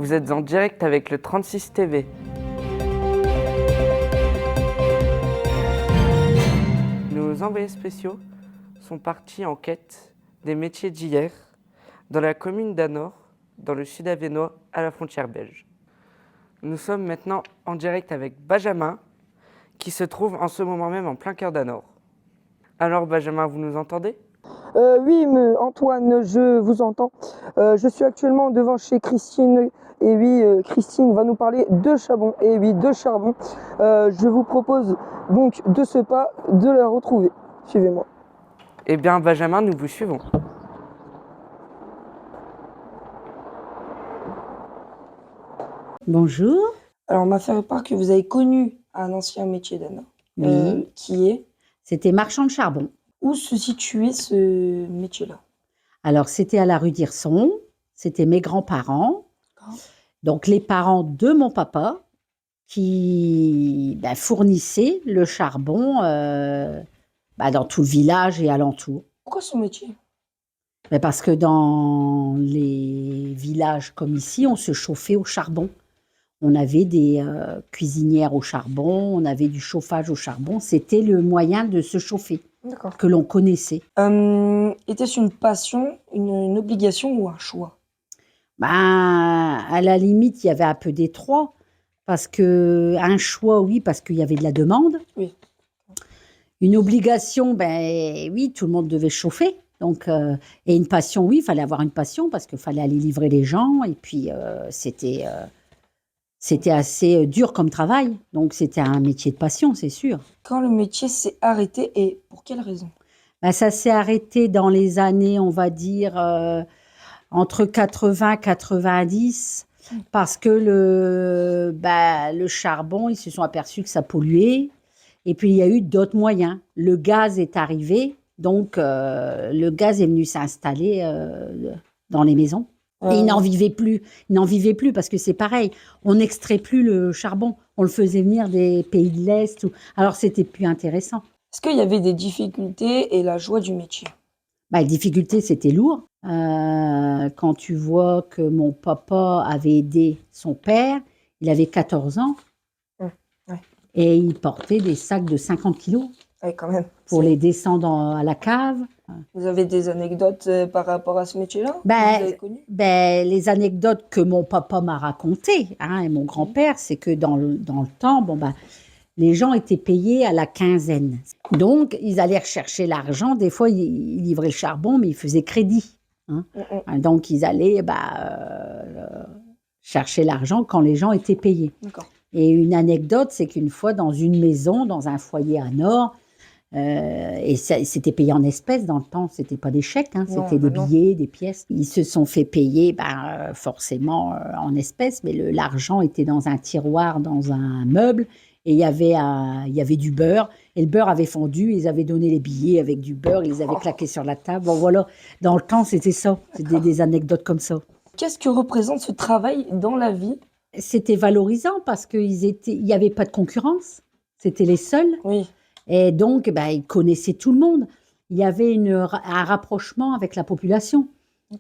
Vous êtes en direct avec le 36 TV. Nos envoyés spéciaux sont partis en quête des métiers d'hier dans la commune d'Anor, dans le sud avesnois, à la frontière belge. Nous sommes maintenant en direct avec Benjamin, qui se trouve en ce moment même en plein cœur d'Anor. Alors Benjamin, vous nous entendez ? Oui, Antoine, je vous entends. Je suis actuellement devant chez Christine. Et oui, Christine va nous parler de charbon. Et oui, de charbon. Je vous propose donc de ce pas de la retrouver. Suivez-moi. Eh bien Benjamin, nous vous suivons. Bonjour. Alors, on m'a fait part que vous avez connu un ancien métier d'Anna. Oui. Qui est? C'était marchand de charbon. Où se situait ce métier-là? Alors, c'était à la rue d'Hirson. C'était mes grands-parents. Donc, les parents de mon papa qui fournissaient le charbon dans tout le village et alentour. Pourquoi ce métier? Parce que dans les villages comme ici, on se chauffait au charbon. On avait des cuisinières au charbon, on avait du chauffage au charbon. C'était le moyen de se chauffer que l'on connaissait. Était-ce une passion, une obligation ou un choix? À la limite, il y avait un peu des trois. Parce que un choix, oui, parce qu'il y avait de la demande. Oui. Une obligation, oui, tout le monde devait chauffer. Donc, et une passion, oui, il fallait avoir une passion parce qu'il fallait aller livrer les gens. Et puis, c'était assez dur comme travail. Donc, c'était un métier de passion, c'est sûr. Quand le métier s'est arrêté et pour quelle raison? Ça s'est arrêté dans les années, on va dire, entre 80 et 90, parce que le charbon, ils se sont aperçus que ça polluait. Et puis, il y a eu d'autres moyens. Le gaz est arrivé, donc le gaz est venu s'installer dans les maisons. Et ils n'en vivaient plus. Ils n'en vivaient plus parce que c'est pareil. On n'extrait plus le charbon. On le faisait venir des pays de l'Est. Alors, c'était plus intéressant. Est-ce qu'il y avait des difficultés et la joie du métier? Les difficultés, c'était lourd. Quand tu vois que mon papa avait aidé son père, il avait 14 ans. Ouais. Et il portait des sacs de 50 kilos. Oui, quand même. Pour les descendre à la cave. Vous avez des anecdotes par rapport à ce métier-là? Vous avez connu? Les anecdotes que mon papa m'a racontées, et mon grand-père, c'est que dans le temps, les gens étaient payés à la quinzaine. Donc, ils allaient rechercher l'argent. Des fois, ils livraient le charbon, mais ils faisaient crédit. Donc, ils allaient chercher l'argent quand les gens étaient payés. D'accord. Et une anecdote, c'est qu'une fois, dans une maison, dans un foyer à Nord, et c'était payé en espèces dans le temps, c'était pas des chèques, c'était des billets, des pièces. Ils se sont fait payer forcément en espèces, mais l'argent était dans un tiroir, dans un meuble, et il y avait du beurre, et le beurre avait fondu, ils avaient donné les billets avec du beurre, ils les avaient claqués sur la table. Bon voilà, dans le temps c'était ça, c'était des anecdotes comme ça. Qu'est-ce que représente ce travail dans la vie? C'était valorisant parce qu'il n'y avait pas de concurrence, c'était les seuls. Oui. Et donc, ils connaissaient tout le monde. Il y avait un rapprochement avec la population.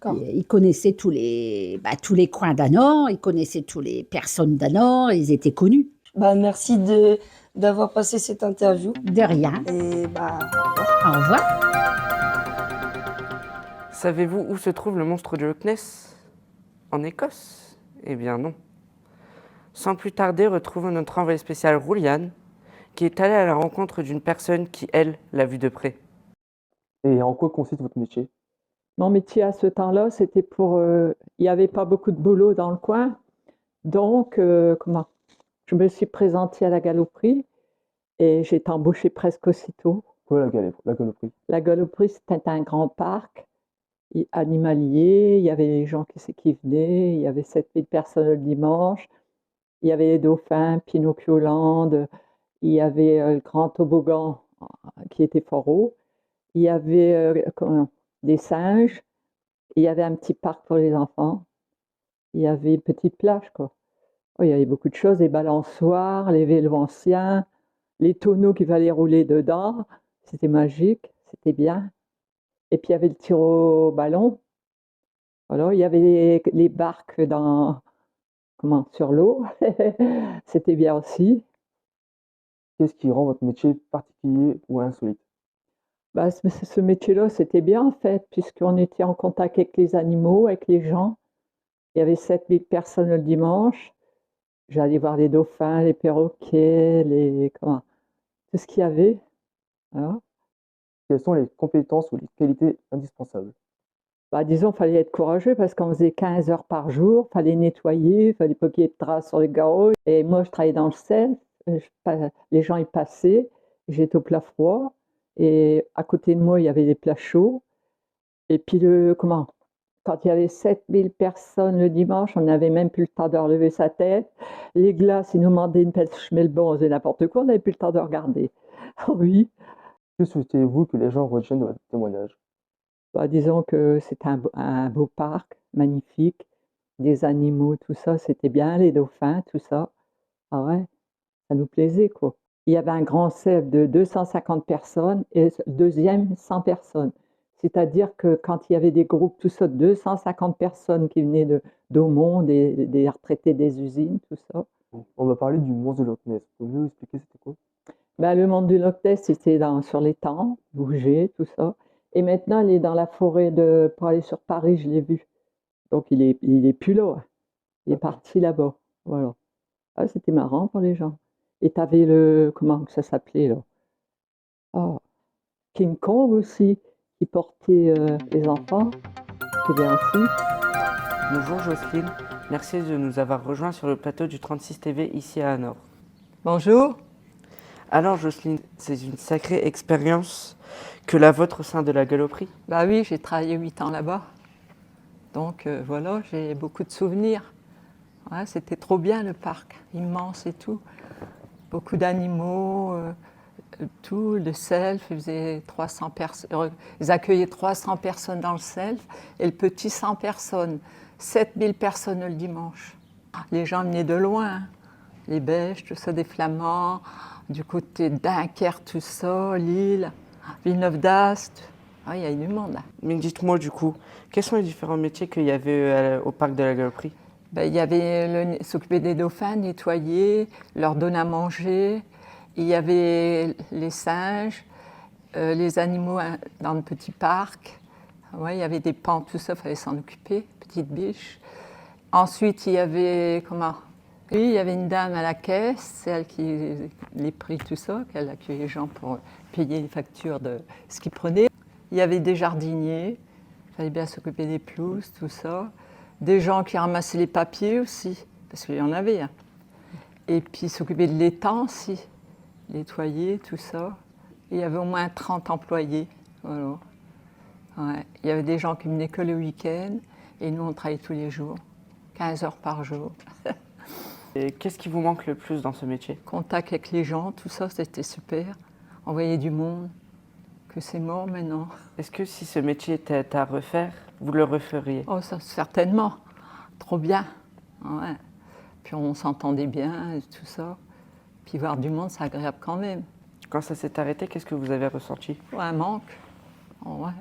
Ils connaissaient tous les coins d'Anor, ils connaissaient toutes les personnes d'Anor, ils étaient connus. Merci d'avoir passé cette interview. De rien. Et au revoir. Savez-vous où se trouve le monstre du Loch Ness ? En Écosse ? Eh bien non. Sans plus tarder, retrouvons notre envoyé spécial Rouliane, qui est allé à la rencontre d'une personne qui, elle, l'a vu de près. Et en quoi consiste votre métier? Mon métier à ce temps-là, c'était il n'y avait pas beaucoup de boulot dans le coin. Donc, je me suis présentée à la galoperie et j'ai été embauchée presque aussitôt. Quoi la galoperie? La galoperie, c'était un grand parc animalier. Il y avait les gens qui venaient. Il y avait 7000 personnes le dimanche. Il y avait les dauphins, Pinocchio-land. Il y avait le grand toboggan qui était fort haut. Il y avait des singes. Il y avait un petit parc pour les enfants. Il y avait une petite plage, quoi. Il y avait beaucoup de choses, les balançoires, les vélos anciens, les tonneaux qu'il fallait rouler dedans. C'était magique, c'était bien. Et puis il y avait le tir au ballon. Alors, il y avait les barques dans sur l'eau. C'était bien aussi. Qu'est-ce qui rend votre métier particulier ou insolite? Bah, ce métier-là, c'était bien en fait, puisqu'on était en contact avec les animaux, avec les gens. Il y avait 7000 personnes le dimanche. J'allais voir les dauphins, les perroquets, tout ce qu'il y avait. Voilà. Quelles sont les compétences ou les qualités indispensables? Bah, disons, il fallait être courageux parce qu'on faisait 15 heures par jour, il fallait nettoyer, il fallait pas qu'il y ait de traces sur les garrots. Et moi, je travaillais dans le self, les gens y passaient, j'étais au plat froid, et à côté de moi, il y avait des plats chauds. Et puis, quand il y avait 7000 personnes le dimanche, on n'avait même plus le temps de relever sa tête. Les glaces, ils nous demandaient une pêche melbon, on faisait n'importe quoi, on n'avait plus le temps de regarder. Oui, Que souhaitez-vous que les gens retiennent de votre témoignage? bah, disons que c'était un beau parc, magnifique, des animaux, tout ça, c'était bien, les dauphins, tout ça. Ah ouais, ça nous plaisait, quoi. Il y avait un grand cercle de 250 personnes et le deuxième 100 personnes. C'est-à-dire que quand il y avait des groupes, tout ça, 250 personnes qui venaient d'au monde, des retraités des usines, tout ça. On va parler du monstre de Loch Ness. Pouvez-vous expliquer c'était quoi? Ben, le monde du Loch Ness, c'était sur l'étang, bouger, tout ça. Et maintenant, il est dans la forêt pour aller sur Paris, je l'ai vu. Donc, il est plus là. Il est parti là-bas. Voilà. Ah, c'était marrant pour les gens. Et tu avais comment que ça s'appelait là? Ah, King Kong aussi, qui portait les enfants. C'était bien aussi. Bonjour Jocelyne, merci de nous avoir rejoints sur le plateau du 36 TV ici à Hanovre. Bonjour. Alors Jocelyne, c'est une sacrée expérience que la vôtre au sein de la galoperie. Bah oui, j'ai travaillé 8 ans là-bas. Donc voilà, j'ai beaucoup de souvenirs. Ouais, c'était trop bien le parc, immense et tout. Beaucoup d'animaux, tout, le self, ils accueillaient 300 personnes dans le self et le petit 100 personnes, 7000 personnes le dimanche. Les gens venaient de loin, les Belges, tout ça, des Flamands, du côté de Dunkerque, tout ça, Lille, Villeneuve d'Ast. Ah, il y a eu du monde là. Mais dites-moi du coup, quels sont les différents métiers qu'il y avait au parc de la galoperie? Ben, il y avait s'occuper des dauphins, nettoyer, leur donner à manger. Il y avait les singes, les animaux dans le petit parc. Ouais, il y avait des pans, tout ça, il fallait s'en occuper, petites biches. Ensuite, il y avait, oui, il y avait une dame à la caisse, c'est elle qui les prix, tout ça, qu'elle accueillait les gens pour payer les factures de ce qu'ils prenaient. Il y avait des jardiniers, il fallait bien s'occuper des pelouses, tout ça. Des gens qui ramassaient les papiers aussi, parce qu'il y en avait. Hein. Et puis s'occuper de l'étang aussi, nettoyer, tout ça. Et il y avait au moins 30 employés. Voilà. Ouais. Il y avait des gens qui venaient que le week-end, et nous on travaillait tous les jours, 15 heures par jour. Et qu'est-ce qui vous manque le plus dans ce métier? Contact avec les gens, tout ça, c'était super. On voyait du monde, que c'est mort maintenant. Est-ce que si ce métier était à refaire, vous le referiez? Oh, ça, certainement. Trop bien. Ouais. Puis on s'entendait bien et tout ça. Puis voir du monde, c'est agréable quand même. Quand ça s'est arrêté, qu'est-ce que vous avez ressenti? Ouais, un manque. Oh, ouais.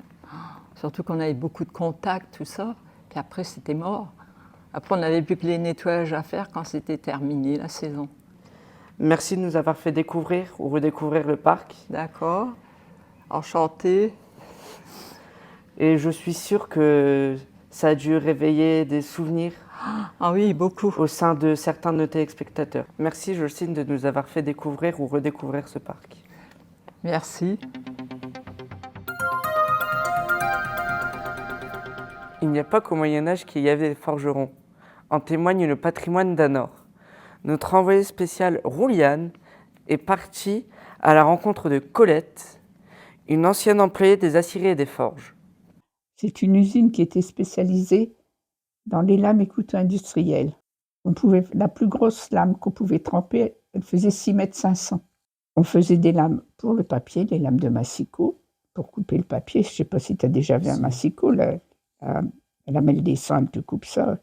Surtout qu'on avait beaucoup de contacts, tout ça. Puis après, c'était mort. Après, on n'avait plus que les nettoyages à faire quand c'était terminé la saison. Merci de nous avoir fait découvrir ou redécouvrir le parc. D'accord. Enchantée. Et je suis sûre que ça a dû réveiller des souvenirs Ah oui, beaucoup. au sein de certains de nos téléspectateurs. Merci Jocelyne de nous avoir fait découvrir ou redécouvrir ce parc. Merci. Il n'y a pas qu'au Moyen-Âge qu'il y avait des forgerons. En témoigne le patrimoine d'Hanovre. Notre envoyé spécial Rouliane est parti à la rencontre de Colette, une ancienne employée des aciéries et des forges. C'est une usine qui était spécialisée dans les lames et couteaux industriels. La plus grosse lame qu'on pouvait tremper, elle faisait 6,5 m. On faisait des lames pour le papier, des lames de massicot, pour couper le papier. Je ne sais pas si tu as déjà vu un massicot, la lamelle des sangs, elle te coupe ça.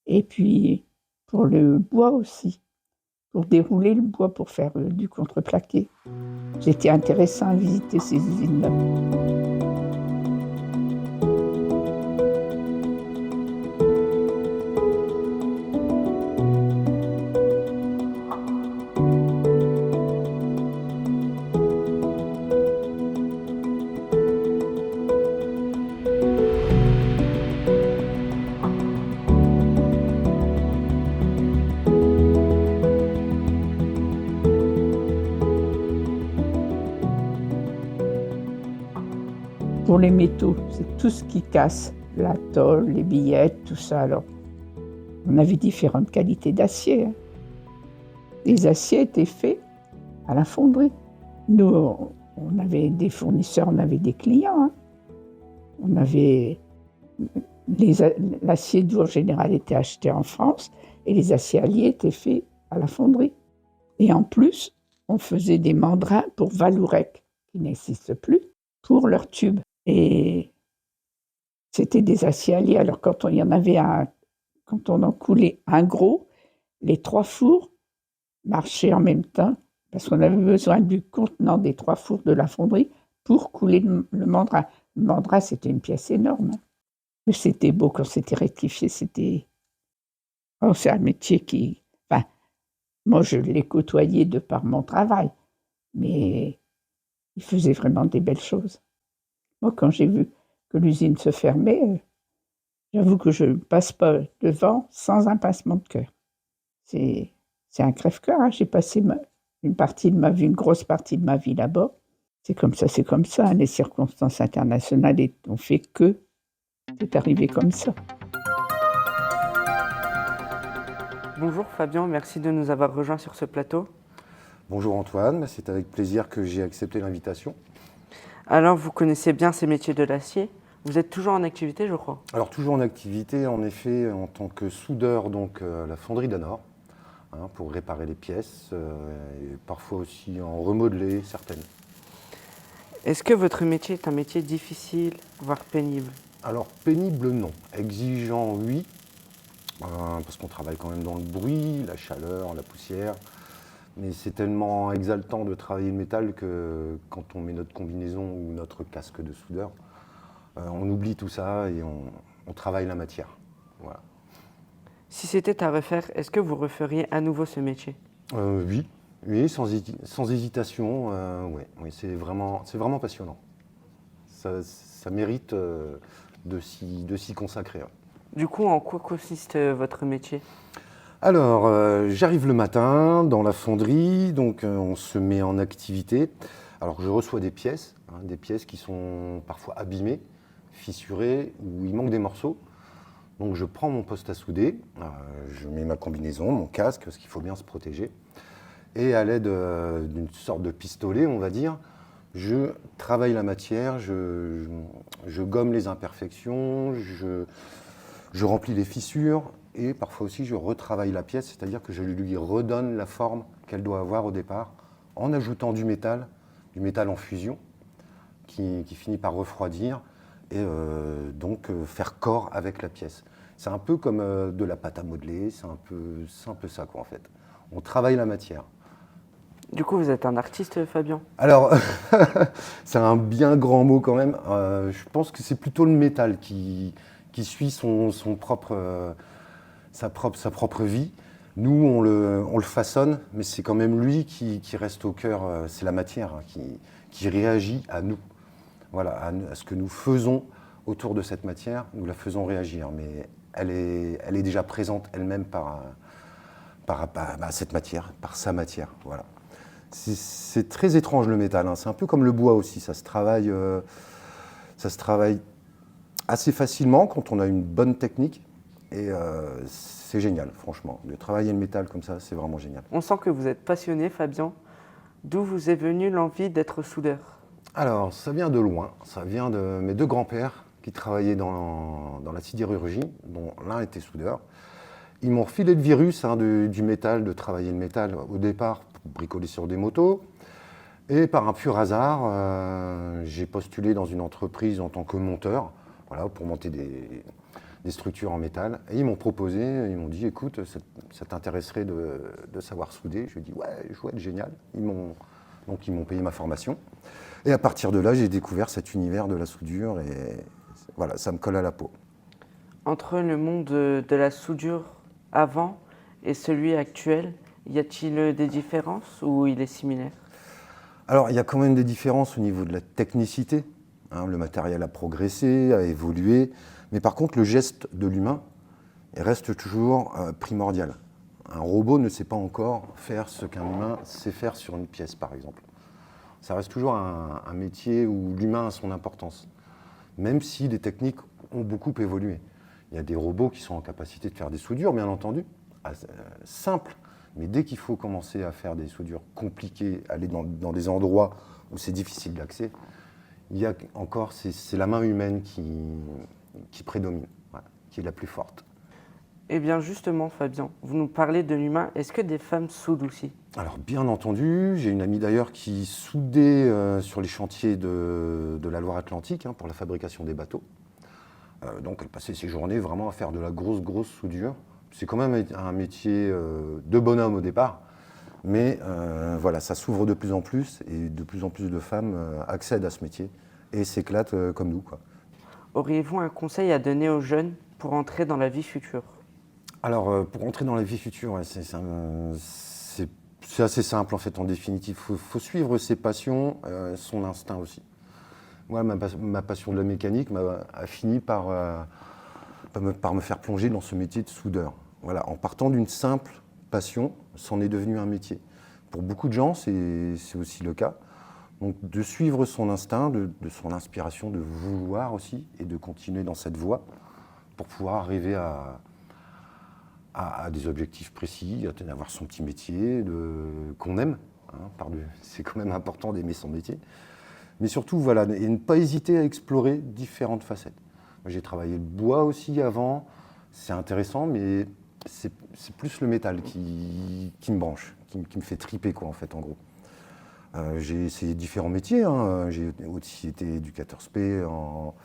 Et puis pour le bois aussi, pour dérouler le bois, pour faire du contreplaqué. J'étais intéressant à visiter ces usines-là. pour les métaux, c'est tout ce qui casse, la tôle, les billettes, tout ça. Alors, on avait différentes qualités d'acier, hein. Les aciers étaient faits à la fonderie. Nous, on avait des fournisseurs, on avait des clients, hein. On avait l'acier doux en général était acheté en France et les aciers alliés étaient faits à la fonderie. Et en plus, on faisait des mandrins pour Vallourec, qui n'existe plus, pour leurs tubes. Et c'était des aciers alliés. Alors quand il y en avait quand on en coulait un gros, les 3 fours marchaient en même temps parce qu'on avait besoin du contenant des 3 fours de la fonderie pour couler le mandrin. Le mandrin, c'était une pièce énorme. Mais c'était beau quand c'était rectifié. Oh, c'est un métier qui... Enfin, moi, je l'ai côtoyé de par mon travail. Mais il faisait vraiment des belles choses. Moi, quand j'ai vu que l'usine se fermait, j'avoue que je ne passe pas devant sans un pincement de cœur. C'est un crève-cœur, hein. J'ai passé une grosse partie de ma vie là-bas. C'est comme ça, hein. Les circonstances internationales ont fait que c'est arrivé comme ça. Bonjour Fabien, merci de nous avoir rejoints sur ce plateau. Bonjour Antoine, c'est avec plaisir que j'ai accepté l'invitation. Alors, vous connaissez bien ces métiers de l'acier. Vous êtes toujours en activité, je crois. Alors toujours en activité, en effet, en tant que soudeur donc, à la fonderie d'Anor, hein, pour réparer les pièces et parfois aussi en remodeler certaines. Est-ce que votre métier est un métier difficile, voire pénible? Alors pénible non, exigeant oui, parce qu'on travaille quand même dans le bruit, la chaleur, la poussière. Mais c'est tellement exaltant de travailler le métal que quand on met notre combinaison ou notre casque de soudeur, on oublie tout ça et on travaille la matière. Voilà. Si c'était à refaire, est-ce que vous referiez à nouveau ce métier? Oui, sans hésitation. Oui, c'est vraiment passionnant. Ça mérite de s'y consacrer. Du coup, en quoi consiste votre métier? Alors, j'arrive le matin dans la fonderie, donc on se met en activité. Alors, je reçois des pièces qui sont parfois abîmées, fissurées, où il manque des morceaux. Donc, je prends mon poste à souder, je mets ma combinaison, mon casque, parce qu'il faut bien se protéger. Et à l'aide d'une sorte de pistolet, on va dire, je travaille la matière, je gomme les imperfections, je remplis les fissures. Et parfois aussi, je retravaille la pièce, c'est-à-dire que je lui redonne la forme qu'elle doit avoir au départ, en ajoutant du métal en fusion, qui finit par refroidir et donc faire corps avec la pièce. C'est un peu comme de la pâte à modeler, c'est un peu ça, quoi, en fait. On travaille la matière. Du coup, vous êtes un artiste, Fabien? Alors, c'est un bien grand mot quand même. Je pense que c'est plutôt le métal qui suit sa propre vie. Nous, on le façonne, mais c'est quand même lui qui reste au cœur. C'est la matière qui réagit à nous. Voilà, à ce que nous faisons autour de cette matière, nous la faisons réagir. Mais elle est déjà présente elle-même par cette matière, par sa matière. Voilà. C'est très étrange le métal, hein. C'est un peu comme le bois aussi. Ça se travaille assez facilement quand on a une bonne technique. Et c'est génial, franchement. De travailler le métal comme ça, c'est vraiment génial. On sent que vous êtes passionné, Fabien. D'où vous est venue l'envie d'être soudeur? Alors, ça vient de loin. Ça vient de mes 2 grands-pères qui travaillaient dans la sidérurgie, dont l'un était soudeur. Ils m'ont refilé le virus du métal, de travailler le métal au départ pour bricoler sur des motos. Et par un pur hasard, j'ai postulé dans une entreprise en tant que monteur, voilà, pour monter des structures en métal. Et ils m'ont proposé, ils m'ont dit, écoute, ça t'intéresserait de savoir souder? Je lui ai dit, ouais, chouette, génial. Donc ils m'ont payé ma formation. Et à partir de là, j'ai découvert cet univers de la soudure et voilà, ça me colle à la peau. Entre le monde de la soudure avant et celui actuel, y a-t-il des différences ou il est similaire? Alors, il y a quand même des différences au niveau de la technicité. Hein, le matériel a progressé, a évolué. Mais par contre, le geste de l'humain reste toujours primordial. Un robot ne sait pas encore faire ce qu'un humain sait faire sur une pièce, par exemple. Ça reste toujours un métier où l'humain a son importance. même si les techniques ont beaucoup évolué. Il y a des robots qui sont en capacité de faire des soudures, bien entendu, simples, mais dès qu'il faut commencer à faire des soudures compliquées, aller dans des endroits où c'est difficile d'accès, il y a encore, c'est la main humaine qui prédomine, voilà, qui est la plus forte. Eh bien justement, Fabien, vous nous parlez de l'humain. Est-ce que des femmes soudent aussi? Alors bien entendu, j'ai une amie d'ailleurs qui soudait sur les chantiers de la Loire-Atlantique pour la fabrication des bateaux. Donc elle passait ses journées vraiment à faire de la grosse soudure. C'est quand même un métier de bonhomme au départ, mais voilà, ça s'ouvre de plus en plus et de plus en plus de femmes accèdent à ce métier et s'éclatent comme nous, quoi. Auriez-vous un conseil à donner aux jeunes pour entrer dans la vie future? Alors pour entrer dans la vie future, ouais, c'est assez simple en fait en définitive. Faut suivre ses passions, son instinct aussi. Moi, ma passion de la mécanique a fini par me faire plonger dans ce métier de soudeur. Voilà, en partant d'une simple passion, c'en est devenu un métier. Pour beaucoup de gens, c'est aussi le cas. Donc de suivre son instinct, de son inspiration, de vouloir aussi, et de continuer dans cette voie pour pouvoir arriver à des objectifs précis, d'avoir son petit métier qu'on aime. C'est quand même important d'aimer son métier. Mais surtout, voilà, et ne pas hésiter à explorer différentes facettes. Moi, j'ai travaillé le bois aussi avant, c'est intéressant, mais c'est plus le métal qui me branche, qui me fait triper, quoi, en fait, en gros. J'ai essayé différents métiers, j'ai aussi été éducateur spé en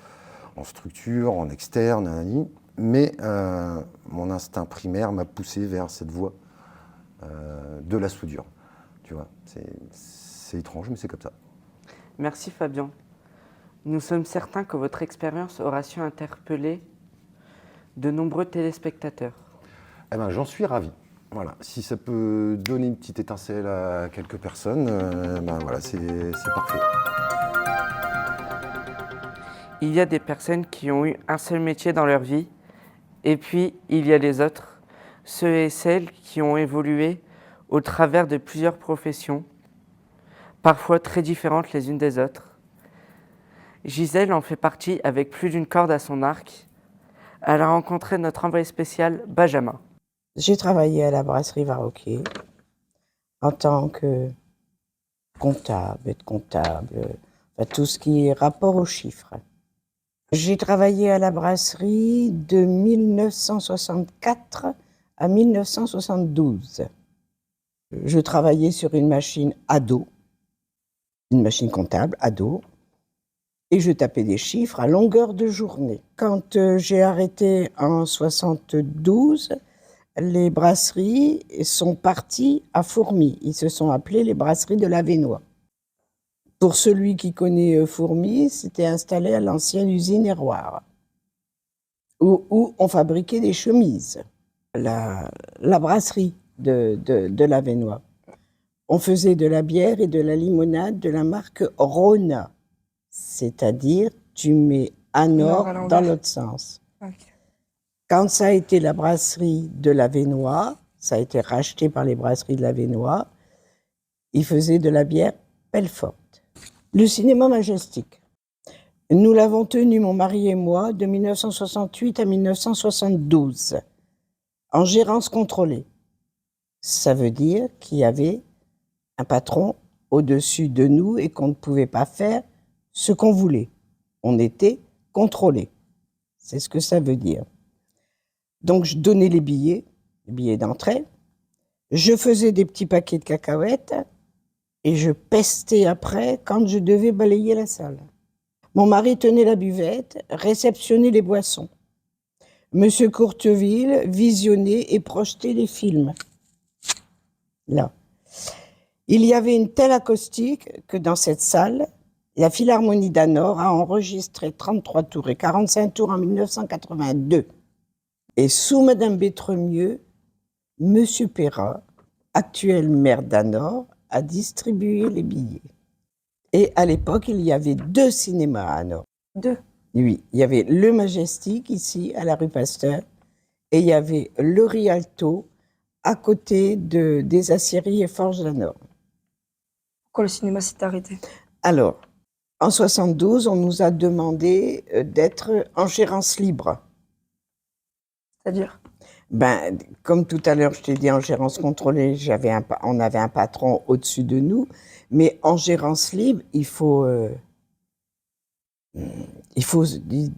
structure, en externe, nanani. Mais mon instinct primaire m'a poussé vers cette voie de la soudure. Tu vois, c'est étrange, mais c'est comme ça. Merci Fabien. Nous sommes certains que votre expérience aura su interpeller de nombreux téléspectateurs. Eh ben, j'en suis ravi. Voilà. Si ça peut donner une petite étincelle à quelques personnes, ben voilà, c'est parfait. Il y a des personnes qui ont eu un seul métier dans leur vie, et puis il y a les autres, ceux et celles qui ont évolué au travers de plusieurs professions, parfois très différentes les unes des autres. Gisèle en fait partie avec plus d'une corde à son arc. Elle a rencontré notre envoyé spécial, Benjamin. J'ai travaillé à la brasserie Varroquier en tant que comptable, aide-comptable, enfin, tout ce qui est rapport aux chiffres. J'ai travaillé à la brasserie de 1964 à 1972. Je travaillais sur une machine à dos, une machine comptable à dos, et je tapais des chiffres à longueur de journée. Quand j'ai arrêté en 72, les brasseries sont parties à Fourmies. Ils se sont appelés les brasseries de l'Avesnois. Pour celui qui connaît Fourmies, c'était installé à l'ancienne usine Héroir, où on fabriquait des chemises. La brasserie de l'Avesnois. On faisait de la bière et de la limonade de la marque Rona. C'est-à-dire, tu mets Anor dans l'autre sens. Okay. Quand ça a été la brasserie de l'Avesnois, ça a été racheté par les brasseries de l'Avesnois, ils faisaient de la bière Pelfort. Le cinéma Majestic. Nous l'avons tenu, mon mari et moi, de 1968 à 1972, en gérance contrôlée. Ça veut dire qu'il y avait un patron au-dessus de nous et qu'on ne pouvait pas faire ce qu'on voulait. On était contrôlé. C'est ce que ça veut dire. Donc, je donnais les billets d'entrée. Je faisais des petits paquets de cacahuètes et je pestais après quand je devais balayer la salle. Mon mari tenait la buvette, réceptionnait les boissons. Monsieur Courteville visionnait et projetait les films. Là. Il y avait une telle acoustique que dans cette salle, la Philharmonie d'Hanovre a enregistré 33 tours et 45 tours en 1982. Et sous Madame Bétremieux, Monsieur Perrat, actuel maire d'Hanovre, a distribué les billets. Et à l'époque, il y avait 2 cinémas à Hanovre. 2? Oui, il y avait le Majestic, ici, à la rue Pasteur, et il y avait le Rialto, à côté des aciéries et forges d'Hanovre. Pourquoi le cinéma s'est arrêté? Alors, En 72, on nous a demandé d'être en gérance libre. C'est-à-dire? Ben, comme tout à l'heure, je t'ai dit en gérance contrôlée, on avait un patron au-dessus de nous, mais en gérance libre,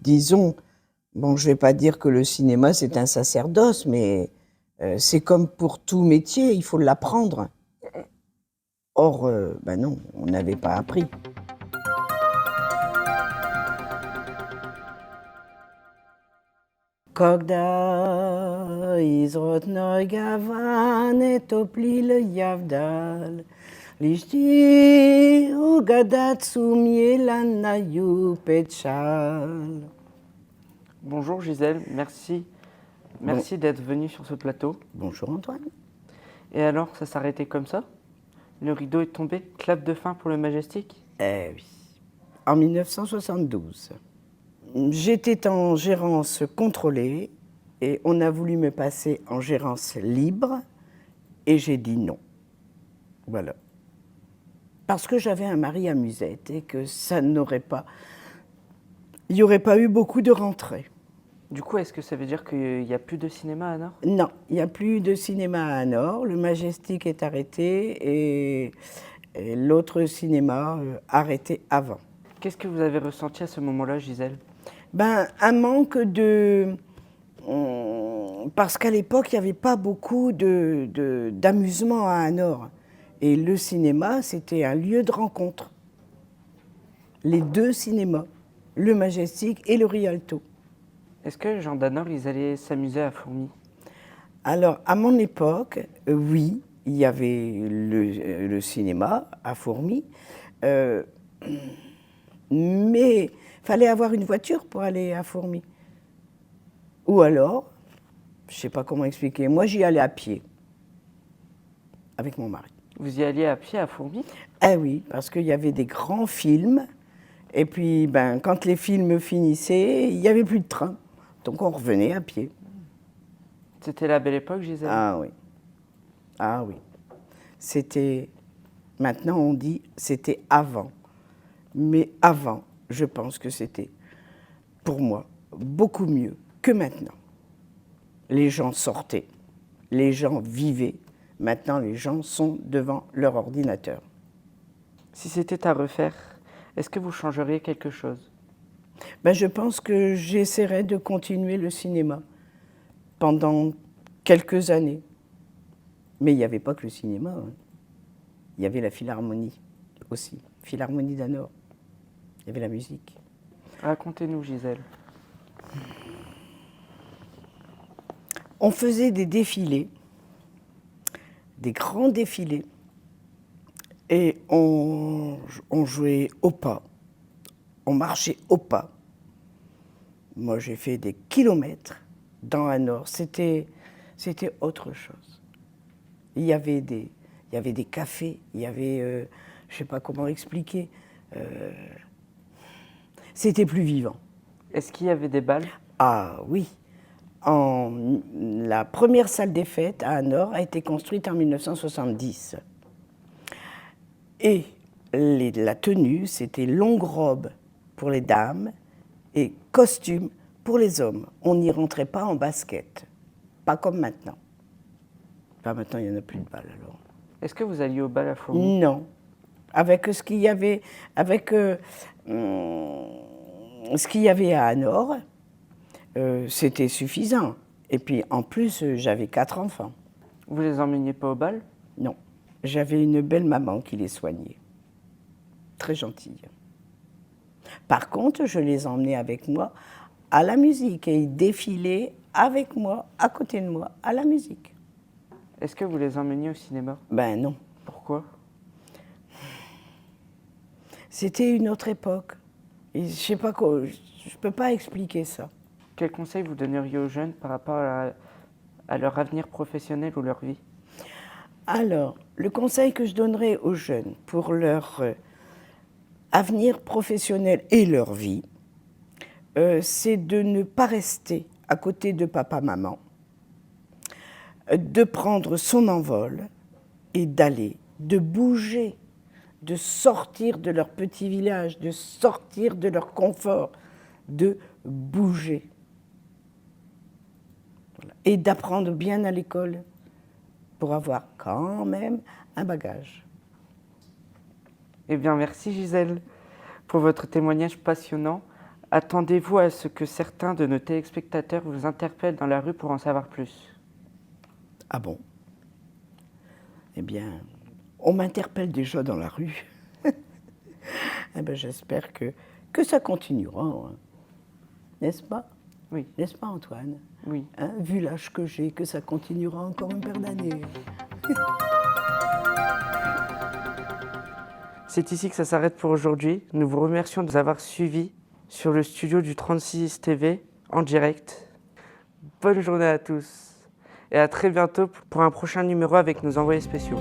disons, bon, je vais pas dire que le cinéma c'est un sacerdoce, mais c'est comme pour tout métier, il faut l'apprendre. Or, ben non, on n'avait pas appris. Когда из родной Гаваны топлили явдаль, лишь угадать сумела наю печаль. Bonjour Gisèle, merci d'être venue sur ce plateau. Bonjour Antoine. Et alors, ça s'arrêtait comme ça? Le rideau est tombé, clap de fin pour le Majestic? Eh oui, en 1972. J'étais en gérance contrôlée et on a voulu me passer en gérance libre et j'ai dit non. Voilà. Parce que j'avais un mari à musette et que il n'y aurait pas eu beaucoup de rentrées. Du coup, est-ce que ça veut dire qu'il n'y a plus de cinéma à Nord? Non, il n'y a plus de cinéma à Nord. Le Majestic est arrêté et l'autre cinéma arrêté avant. Qu'est-ce que vous avez ressenti à ce moment-là, Gisèle? Ben, un manque de... Parce qu'à l'époque, il n'y avait pas beaucoup d'amusement à Anor. Et le cinéma, c'était un lieu de rencontre. Les deux cinémas, le Majestic et le Rialto. Est-ce que les gens d'Anor, ils allaient s'amuser à Fourmi? Alors, à mon époque, oui, il y avait le cinéma à Fourmi, mais il fallait avoir une voiture pour aller à Fourmi. Ou alors, je ne sais pas comment expliquer, moi j'y allais à pied, avec mon mari. Vous y alliez à pied à Fourmi? Ah oui, parce qu'il y avait des grands films, et puis ben, quand les films finissaient, il n'y avait plus de train, donc on revenait à pied. C'était la belle époque, Gisèle? Ah oui, ah oui. C'était, maintenant on dit, c'était avant. Mais avant, je pense que c'était, pour moi, beaucoup mieux que maintenant. Les gens sortaient, les gens vivaient. Maintenant, les gens sont devant leur ordinateur. Si c'était à refaire, est-ce que vous changeriez quelque chose? Ben, je pense que j'essaierai de continuer le cinéma pendant quelques années. Mais il n'y avait pas que le cinéma. Hein. Il y avait la Philharmonie aussi, Philharmonie d'Anor. Il y avait la musique. Racontez-nous, Gisèle. On faisait des défilés, des grands défilés, et on jouait au pas, on marchait au pas. Moi, j'ai fait des kilomètres dans Anor, c'était autre chose. Il y avait des cafés, il y avait, je ne sais pas comment expliquer, c'était plus vivant. Est-ce qu'il y avait des balles? Ah oui. La première salle des fêtes à Anor a été construite en 1970. Et la tenue, c'était longue robe pour les dames et costume pour les hommes. On n'y rentrait pas en basket, pas comme maintenant. Enfin, maintenant, il n'y en a plus de balles alors. Est-ce que vous alliez au bal à Fourmi? Non. Avec ce qu'il y avait, ce qu'il y avait à Anor, c'était suffisant. Et puis, en plus, j'avais 4 enfants. Vous les emmeniez pas au bal? Non. J'avais une belle maman qui les soignait. Très gentille. Par contre, je les emmenais avec moi à la musique et ils défilaient avec moi, à côté de moi, à la musique. Est-ce que vous les emmeniez au cinéma? Ben non. Pourquoi? C'était une autre époque. Et je sais pas quoi, je peux pas expliquer ça. Quel conseil vous donneriez aux jeunes par rapport à leur avenir professionnel ou leur vie? Alors, le conseil que je donnerais aux jeunes pour leur avenir professionnel et leur vie, c'est de ne pas rester à côté de papa-maman, de prendre son envol et d'aller, de bouger, de sortir de leur petit village, de sortir de leur confort, de bouger. Voilà. Et d'apprendre bien à l'école pour avoir quand même un bagage. Eh bien, merci Gisèle pour votre témoignage passionnant. Attendez-vous à ce que certains de nos téléspectateurs vous interpellent dans la rue pour en savoir plus? Ah bon? Eh bien, on m'interpelle déjà dans la rue. Eh ben, j'espère que ça continuera, hein. N'est-ce pas? Oui. N'est-ce pas, Antoine? Oui. Hein, vu l'âge que j'ai, que ça continuera encore une paire d'années. C'est ici que ça s'arrête pour aujourd'hui. Nous vous remercions de nous avoir suivis sur le studio du 36 TV en direct. Bonne journée à tous et à très bientôt pour un prochain numéro avec nos envoyés spéciaux.